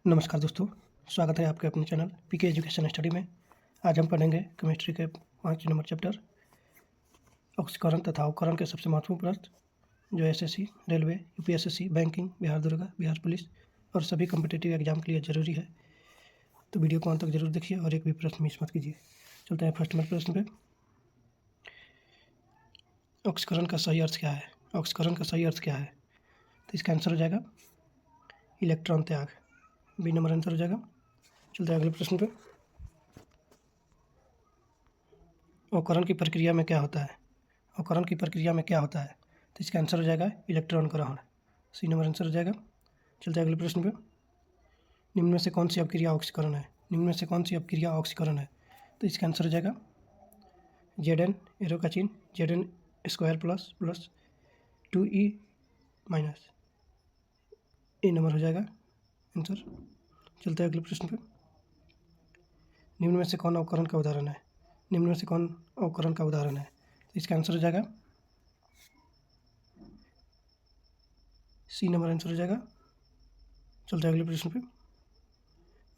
नमस्कार दोस्तों, स्वागत है आपके अपने चैनल पीके एजुकेशन स्टडी में। आज हम पढ़ेंगे केमिस्ट्री के 5 नंबर चैप्टर ऑक्सीकरण तथा अवकरण के सबसे महत्वपूर्ण प्रश्न जो SSC, railway, UPSSC, banking, Bihar दरोगा, बिहार पुलिस और सभी कम्पिटिटिव एग्जाम के लिए ज़रूरी है। तो वीडियो को अंत तक जरूर देखिए और एक भी प्रश्न मिस मत कीजिए। चलते हैं फर्स्ट नंबर प्रश्न पे। ऑक्सीकरण का सही अर्थ क्या है? ऑक्सीकरण का सही अर्थ क्या है? तो इसका आंसर हो जाएगा इलेक्ट्रॉन त्याग। बी नंबर आंसर हो जाएगा। चलते हैं अगले प्रश्न पे। अवकरण की प्रक्रिया में क्या होता है? अवकरण की प्रक्रिया में क्या होता है? तो इसका आंसर हो जाएगा इलेक्ट्रॉन ग्रहण। सी नंबर आंसर हो जाएगा। चलते हैं अगले प्रश्न पे। निम्न में से कौन सी अपक्रिया ऑक्सीकरण है? निम्न में से कौन सी अपक्रिया ऑक्सीकरण है? तो इसका आंसर हो जाएगा Zn एरो का चिन्ह Zn square plus plus 2E minus. A number हो जाएगा आंसर। चलते हैं अगले प्रश्न पे। निम्न में से कौन अवकरण का उदाहरण है? निम्न में से कौन अवकरण का उदाहरण है? तो इसका आंसर हो जाएगा सी नंबर आंसर हो जाएगा। चलते हैं अगले प्रश्न पे।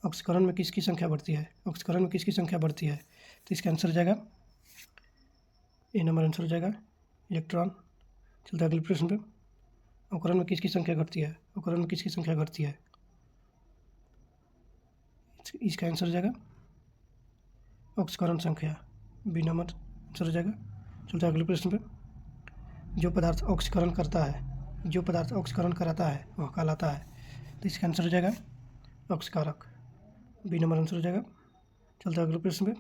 ऑक्सीकरण में किसकी संख्या बढ़ती है? ऑक्सीकरण में किसकी संख्या बढ़ती है? तो इसका आंसर हो जाएगा ए नंबर आंसर हो जाएगा इलेक्ट्रॉन। चलते हैं अगले प्रश्न पे। अवकरण में किसकी संख्या घटती है? अवकरण में किसकी संख्या घटती है? इसका आंसर हो जाएगा ऑक्सीकरण संख्या। बी नंबर आंसर हो जाएगा। चलते हैं अगले प्रश्न पे। जो पदार्थ ऑक्सीकरण करता है, जो पदार्थ ऑक्सीकरण कराता है वह कहलाता है। तो इसका आंसर हो जाएगा ऑक्सीकारक। बी नंबर आंसर हो जाएगा। चलते हैं अगले प्रश्न पे।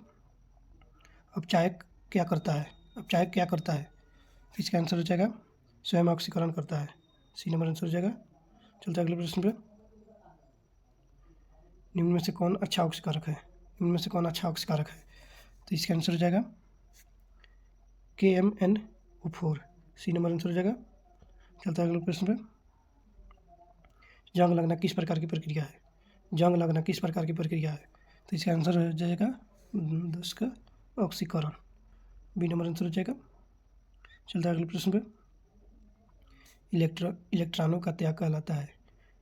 अपचायक क्या करता है? अपचायक क्या करता है? इसका आंसर हो जाएगा स्वयं ऑक्सीकरण करता है। सी नंबर आंसर हो जाएगा। चलते हैं अगले प्रश्न पे। निम्न में से कौन अच्छा ऑक्सीकारक है? निम्न में से कौन अच्छा ऑक्सीकारक है? तो इसका आंसर हो जाएगा KMnO4। सी नंबर आंसर हो जाएगा। चलते हैं अगले प्रश्न पे। जंग लगना किस प्रकार की प्रक्रिया है? जंग लगना किस प्रकार की प्रक्रिया है? तो इसका आंसर हो जाएगा 10 का ऑक्सीकरण। बी नंबर आंसर हो जाएगा। चलते हैं अगले प्रश्न पे। इलेक्ट्रॉनों का त्याग कहलाता है।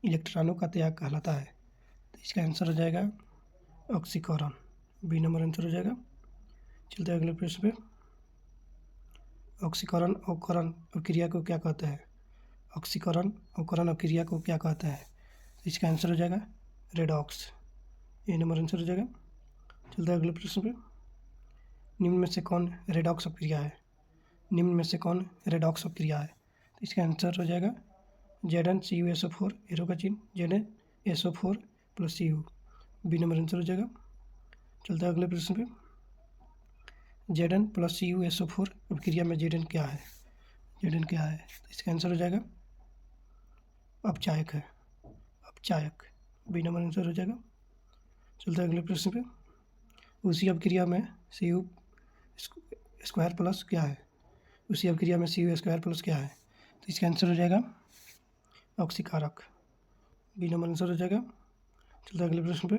इलेक्ट्रॉनों का त्याग कहलाता है। तो इसका आंसर हो जाएगा ऑक्सीकरण। बी नंबर आंसर हो जाएगा। चलते हैं अगले प्रश्न पे। ऑक्सीकरण अवकरण प्रक्रिया को क्या कहते हैं? ऑक्सीकरण अवकरण क्रिया को क्या कहता है? तो इसका आंसर हो जाएगा रेडॉक्स। ए नंबर आंसर हो जाएगा। चलते हैं अगले प्रश्न पे। निम्न में से कौन रेडॉक्स अपक्रिया है? निम्न में से कौन रेडॉक्स अपक्रिया है? तो इसका आंसर हो जाएगा ZnCuSO4 एरो का चिन्ह ZnSO4 plus Cu। B number answer हो जाएगा। चलते हैं अगले प्रश्न पे। Zn प्लस CuSO4 अपक्रिया में Zn क्या है? Zn क्या है? तो इसका आंसर हो जाएगा अपचायक है। अपचायक। बी नंबर आंसर हो जाएगा। चलते हैं अगले प्रश्न पे। उसी अपक्रिया में Cu स्क्वायर प्लस क्या है? उसी अपक्रिया में Cu स्क्वायर प्लस क्या है? तो इसका आंसर हो जाएगा ऑक्सीकारक। बी नंबर आंसर हो जाएगा। चलते हैं अगले प्रश्न पे।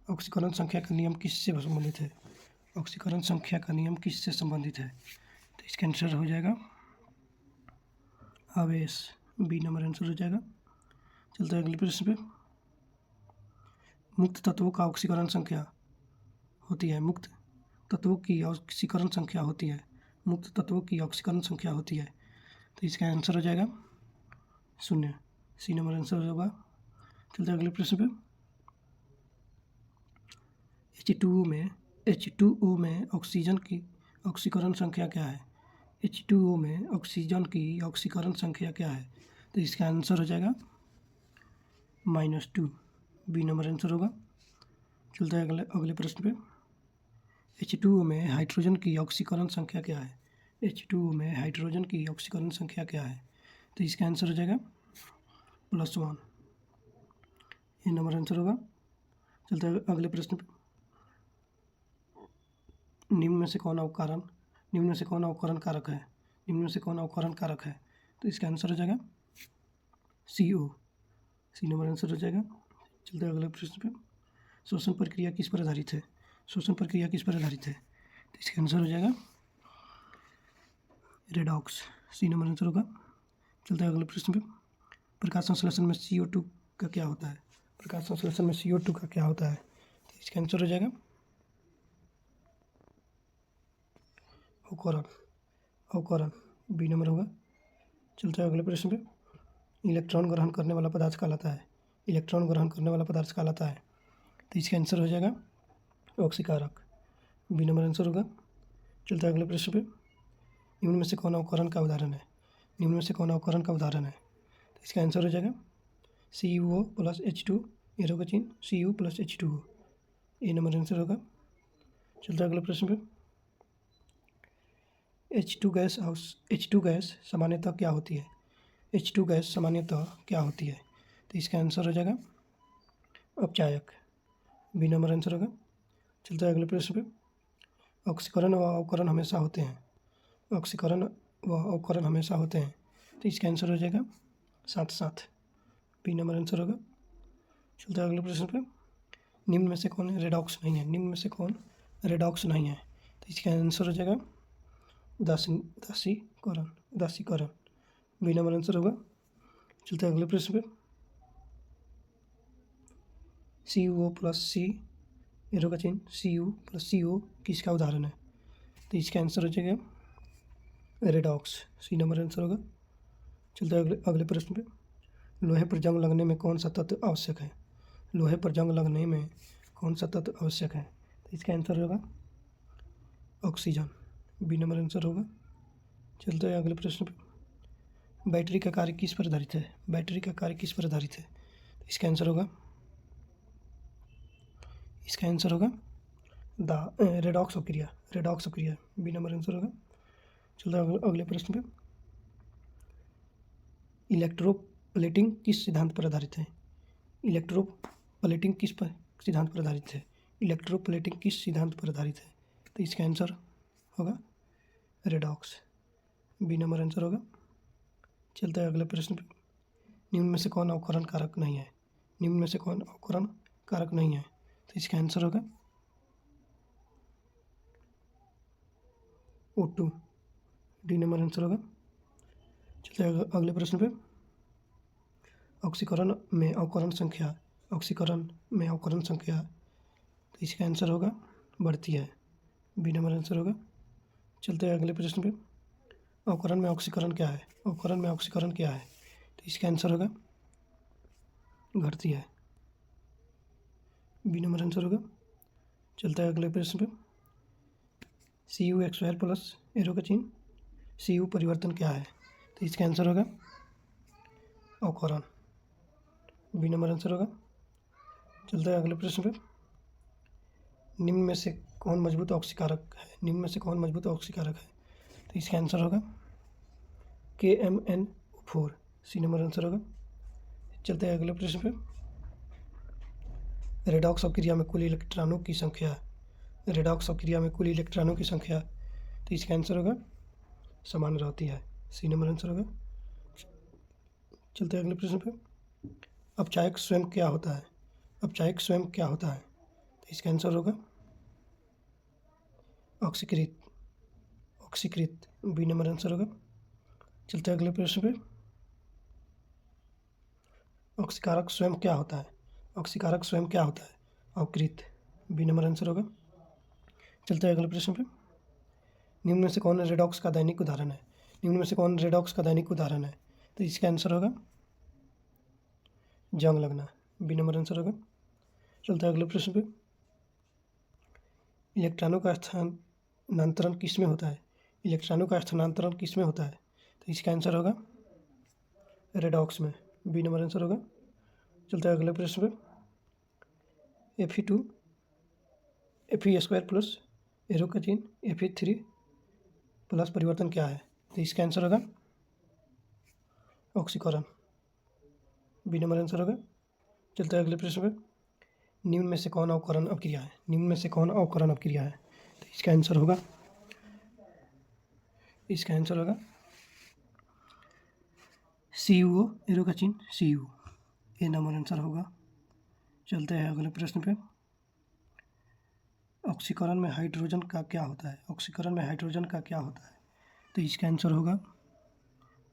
ऑक्सीकरण संख्या का नियम किससे संबंधित है? ऑक्सीकरण संख्या का नियम किससे संबंधित है? तो इसका आंसर हो जाएगा आवेश। बी नंबर आंसर हो जाएगा। चलते हैं अगले प्रश्न पे। मुक्त तत्वों का ऑक्सीकरण संख्या होती है। मुक्त तत्वों की ऑक्सीकरण संख्या होती है। मुक्त तत्वों की ऑक्सीकरण संख्या होती है। तो इसका आंसर हो जाएगा 0। सी नंबर आंसर होगा। चलते हैं अगले प्रश्न पे। H2O में ऑक्सीजन की ऑक्सीकरण संख्या क्या है? H2O में ऑक्सीजन की ऑक्सीकरण संख्या क्या है? तो इसका आंसर हो जाएगा -2। बी नंबर आंसर होगा। चलते हैं अगले प्रश्न पे। H2O में हाइड्रोजन की ऑक्सीकरण संख्या क्या है? H2O में हाइड्रोजन की ऑक्सीकरण संख्या क्या है? तो इसका आंसर हो जाएगा +1। ये नंबर आंसर होगा। चलते हैं अगले प्रश्न पे। निम्न में से कौन अवकरण कारक है? निम्न में से कौन अवकरण कारक है? तो इसका आंसर हो जाएगा CO। सी नंबर आंसर हो जाएगा। चलते हैं अगले प्रश्न पे। श्वसन प्रक्रिया किस पर आधारित है? श्वसन प्रक्रिया किस पर आधारित है? तो इसका आंसर हो जाएगा रेडॉक्स। सी नंबर आंसर होगा। चलते हैं अगले प्रश्न पे। प्रकाश संश्लेषण में CO2 का क्या होता है? प्रकाश संश्लेषण में CO2 का क्या होता है? तो इसका आंसर हो जाएगा अवकरण। अवकरण बी नंबर होगा। चलते हैं अगले प्रश्न पे। इलेक्ट्रॉन ग्रहण करने वाला पदार्थ कहलाता है। इलेक्ट्रॉन ग्रहण करने वाला पदार्थ कहलाता है, तो इसका आंसर हो जाएगा ऑक्सीकारक। बी नंबर आंसर होगा। चलते हैं अगले प्रश्न पे। निम्न में से कौन अवकरण का उदाहरण है? निम्न में से कौन अवकरण का उदाहरण है? तो इसका आंसर हो जाएगा CuO प्लस H2, एरो का चिन्ह Cu प्लस H2O। ए नंबर आंसर होगा। चलते हैं अगले प्रश्न पे। H2 गैस सामान्यतः क्या होती है? H2 गैस सामान्यतः क्या होती है? तो इसका आंसर हो जाएगा अपचायक। बी नंबर आंसर होगा। चलते हैं अगले प्रश्न पे। ऑक्सीकरण व अवकरण हमेशा होते हैं। ऑक्सीकरण व अवकरण हमेशा होते हैं, तो इसका आंसर हो जाएगा साथ साथ। बी नंबर आंसर होगा। चलते हैं अगले प्रश्न पे। निम्न में से कौन रेडॉक्स नहीं है? निम्न में से कौन रेडॉक्स नहीं है? तो इसका आंसर हो जाएगा उदासीकरण। बी नंबर आंसर होगा। चलते हैं अगले प्रश्न पे। CuO प्लस C, एरो का चिन्ह Cu प्लस CO किसका उदाहरण है? तो इसका आंसर हो जाएगा रेडॉक्स। सी नंबर आंसर होगा। चलते हैं अगले प्रश्न पे। लोहे पर जंग लगने में कौन सा तत्व आवश्यक है? लोहे पर जंग लगने में कौन सा तत्व आवश्यक है? तो इसका आंसर होगा ऑक्सीजन। बी नंबर आंसर होगा। चलते हैं अगले प्रश्न पे। बैटरी का कार्य किस पर आधारित है? बैटरी का कार्य किस पर आधारित है? तो इसका आंसर होगा रेडॉक्स अभिक्रिया। बी नंबर आंसर होगा। चलते हैं अगले प्रश्न पे। इलेक्ट्रोप्लेटिंग किस सिद्धांत पर आधारित है? इलेक्ट्रोप्लेटिंग किस सिद्धांत पर आधारित है? इलेक्ट्रोप्लेटिंग किस सिद्धांत पर आधारित है? तो इसका आंसर होगा रेडॉक्स। बी नंबर आंसर होगा। चलते हैं अगले प्रश्न पे। निम्न में से कौन अवकरण कारक नहीं है? निम्न में से कौन अवकरण कारक नहीं है? तो इसका आंसर होगा O2। डी नंबर आंसर होगा। चलते हैं अगले प्रश्न पे। ऑक्सीकरण में अवकरण संख्या, तो इसका आंसर होगा बढ़ती है। बी नंबर आंसर होगा। चलते हैं अगले प्रश्न पे। अवकरण में ऑक्सीकरण क्या है? तो इसका आंसर होगा घटती है। बी नंबर आंसर होगा। चलता है अगले प्रश्न पे। Cu प्लस एरो का चिन्ह Cu परिवर्तन क्या है? तो इसका आंसर होगा अवकरण। बी नंबर आंसर होगा। चलता है अगले प्रश्न पे। निम्न में से कौन मजबूत ऑक्सीकारक है? तो इसका आंसर होगा KMnO4। सी नंबर आंसर होगा। चलते हैं अगले प्रश्न पे। रेडॉक्स अभिक्रिया में कुल इलेक्ट्रॉनों की संख्या, तो इसका आंसर होगा समान रहती है। सी नंबर आंसर होगा। चलते हैं अगले प्रश्न पे। अपचायक स्वयं क्या होता है? तो इसका आंसर होगा ऑक्सीकृत। बी नंबर आंसर होगा। चलते हैं अगले प्रश्न पे। ऑक्सीकारक स्वयं क्या होता है? अवकृत। बी नंबर आंसर होगा। चलते हैं अगले प्रश्न पे। निम्न में से कौन रेडॉक्स का दैनिक उदाहरण है? तो इसका आंसर होगा जंग लगना। बी नंबर आंसर होगा। चलते हैं अगले प्रश्न पे। इलेक्ट्रॉनों का स्थानांतरण किस में होता है? तो इसका आंसर होगा रेडॉक्स में। बी नंबर आंसर होगा। चलते हैं अगले प्रश्न पे। Fe² प्लस एरो का चिन्ह Fe3 प्लस परिवर्तन क्या है? तो इसका आंसर होगा ऑक्सीकरण। बी नंबर आंसर होगा। चलते हैं अगले प्रश्न पे। निम्न में से कौन अवकरण अभिक्रिया है? तो इसका आंसर होगा CuO, एरो का चिन्ह Cu। ये नंबर आंसर होगा। चलते हैं अगले प्रश्न पे। ऑक्सीकरण में हाइड्रोजन का क्या होता है? तो इसका आंसर होगा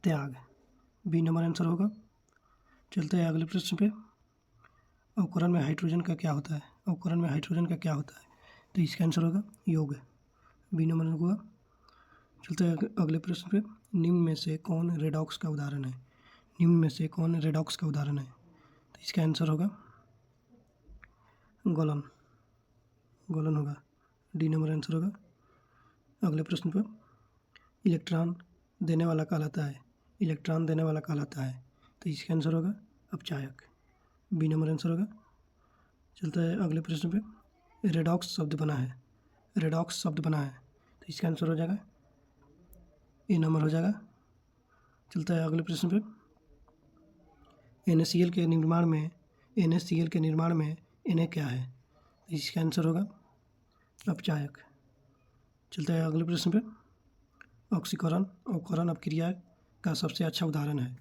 त्याग। बी नंबर आंसर होगा। चलते हैं अगले प्रश्न पे। अवकरण में हाइड्रोजन का क्या होता है? अवकरण में हाइड्रोजन का क्या होता है? तो इसका आंसर होगा योग। बी नंबर होगा। चलते हैं अगले प्रश्न पे। निम्न में से कौन रेडॉक्स का उदाहरण है? निम्न में से कौन रेडॉक्स का उदाहरण है? तो इसका आंसर होगा गोलन। गोलन होगा। डी नंबर आंसर होगा। अगले प्रश्न पर इलेक्ट्रॉन देने वाला कहलाता है। इलेक्ट्रॉन देने वाला कहलाता है। तो इसका आंसर होगा अपचायक। बी नंबर आंसर होगा। चलता है अगले प्रश्न पे। रेडॉक्स शब्द बना है। रेडॉक्स शब्द बना है। तो इसका आंसर हो जाएगा ए नंबर हो जाएगा। चलता है अगले प्रश्न पे। NaCl के निर्माण में Na क्या है? तो इसका आंसर होगा अपचायक। चलता है अगले प्रश्न पे। ऑक्सीकरण अवकरण अपक्रिया का सबसे अच्छा उदाहरण है।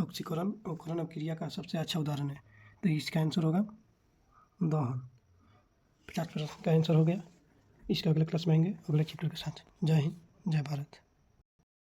ऑक्सीकरण अवकरण अपक्रिया का सबसे अच्छा उदाहरण है। तो इसका आंसर होगा दहन। 50% का आंसर हो गया। इसका अगले क्लास में आएंगे अगले चैप्टर के साथ। जय हिंद, जय भारत।